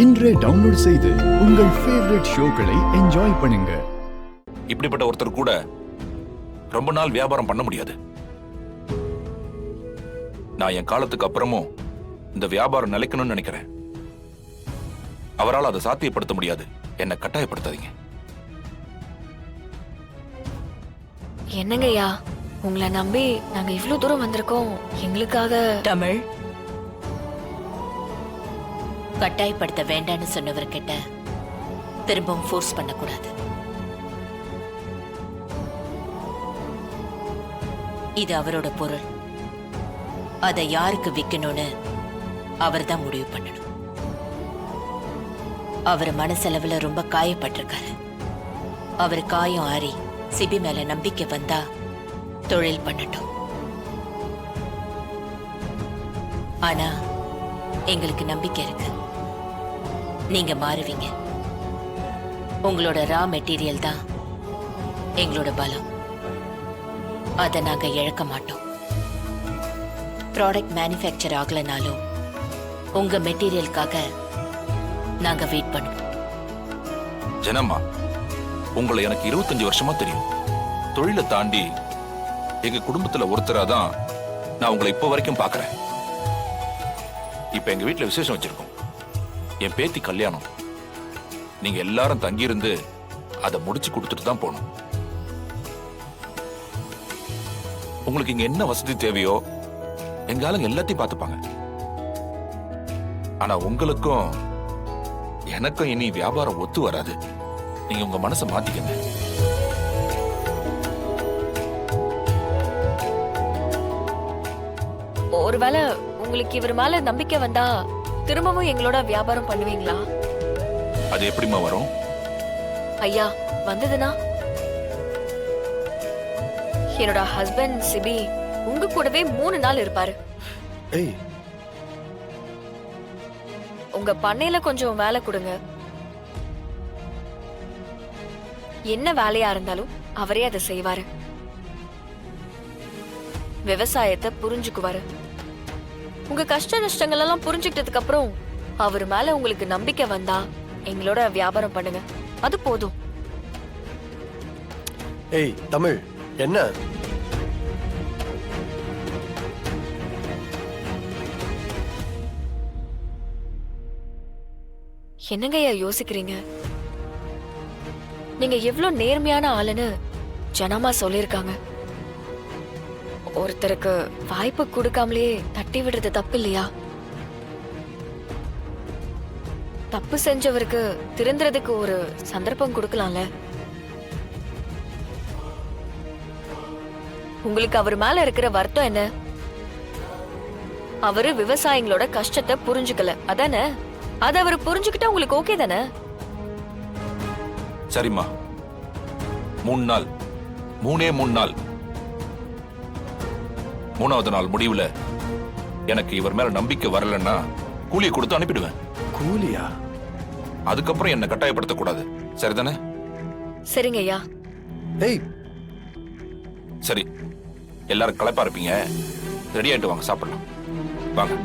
இன்றே டவுன்லோட் செய்து உங்கள் ஃபேவரட் ஷோக்களை என்ஜாய் பண்ணுங்க. இப்படிப்பட்ட ஒருத்தர் கூட ரொம்ப நாள் வியாபாரம் பண்ண முடியாது. நான் என் காலத்துக்கு அப்புறமும் இந்த வியாபாரம் நிலைக்கணும்னு நினைக்கிறேன். அவரால் அதை சாத்தியப்படுத்த முடியாது. என்னை கட்டாயப்படுத்தாதீங்க. என்னங்கய்யா, உங்களை நம்பி நாங்க இவ்வளவு தூரம் வந்திருக்கோம். எங்களுக்காக தமிழ் கட்டாயப்படுத்த வேண்டான்னு சொன்னவர்கிட்ட திரும்பவும் ஃபோர்ஸ் பண்ணக்கூடாது. இது அவரோட பொருள். அதை யாருக்கு விற்கணும்னு அவர் தான் முடிவு பண்ணணும். அவர் மனசளவுல ரொம்ப காயப்பட்டிருக்காரு. அவர் காயம் ஆறி சிபி மேல நம்பிக்கை வந்தா தொழில் பண்ணட்டும். ஆனா எங்களுக்கு நம்பிக்கை இருக்கு, நீங்க மாறுவீங்க. உங்களோட ரா மெட்டீரியல் தான் எங்களோட பலம். அதை நாங்க இழக்க மாட்டோம். ப்ராடக்ட் மேனுஃபேக்சர் ஆகலனாலும் உங்க மெட்டீரியலுக்காக நாங்க வெயிட் பண்ணுவோம். ஜனம்மா, உங்களை எனக்கு 25 வருஷமா தெரியும். தொழிலை தாண்டி எங்க குடும்பத்துல ஒருத்தராதான் நான் உங்களை இப்போ வரைக்கும் பாக்குறேன். இப்ப எங்க வீட்டுல விசேஷம் வச்சிருக்கோம். என் பேத்தி கல்யாணம். நீங்க எல்லாரும் தங்கியிருந்து அதை முடிச்சு கொடுத்துட்டு தான் போகணும். உங்களுக்கு இங்க என்ன வசதி தேவையோ எங்க ஆளுங்க எல்லாத்தையும் பார்த்துப்பாங்க. ஆனா உங்களுக்கும் எனக்கும் இனி வியாபாரம் ஒத்து வராது. நீங்க உங்க மனசை மாத்திக்கங்க. ஒருவேளை உங்களுக்கு இவர் மேல நம்பிக்கை வந்தா திரும்பவும் எங்களோட வியாபாரம் பண்ணுவீங்களா? அது எப்படிமா வரும்? ஐயா, வந்ததுன்னா என்னோட ஹஸ்பண்ட் சிபி உங்க கூடவே 3 நாள் இருப்பாரு. ஏய், உங்க பண்ணையில கொஞ்சம் வேலை கொடுங்க. என்ன வேலையா இருந்தாலும் அவரே அதை செய்வாரு. விவசாயத்தை புரிஞ்சுக்குவாரு. உங்க கஷ்ட நஷ்டங்கள் எல்லாம் புரிஞ்சுக்கிட்டதுக்கு அப்புறம் அவர் மேல உங்களுக்கு நம்பிக்கை வந்தா எங்களோட வியாபாரம் பண்ணுங்க. அது போதும். ஏய் தமிழ், என்ன என்னங்கய்யா யோசிக்கிறீங்க? நீங்க எவ்வளவு நேர்மையான ஆளுன்னு ஜனமா சொல்லிருக்காங்க. ஒருத்தருக்கு வாய்ப்பு கொடுக்காமலே தட்டி விடுறது தப்பு இல்லையா? தப்பு செஞ்சவருக்கு திருந்துறதுக்கு ஒரு சந்தர்ப்பம் கொடுக்கலாம்ல. உங்களுக்கு அவர் மேல இருக்கிற வருத்தம் என்ன? அவரு விவசாயிகளோட கஷ்டத்தை புரிஞ்சுக்கல, அதானே? அத அவர் புரிஞ்சுக்கிட்டா உங்களுக்கு ஓகே தானே? சரிம்மா, 3 நாள், 3 நாள். 3வது நாள் முடிவுல எனக்கு இவர் மேல நம்பிக்கை வரலன்னா கூலியை கொடுத்து அனுப்பிடுவேன். கூலியா? அதுக்கப்புறம் என்ன கட்டாயப்படுத்த கூடாது. சரிதானே? சரிங்க ஐயா. ஏய், சரி, எல்லாரும் களைப்பா இருப்பீங்க. ரெடி ஆயிட்டு வாங்க, சாப்பிடலாம் வாங்க.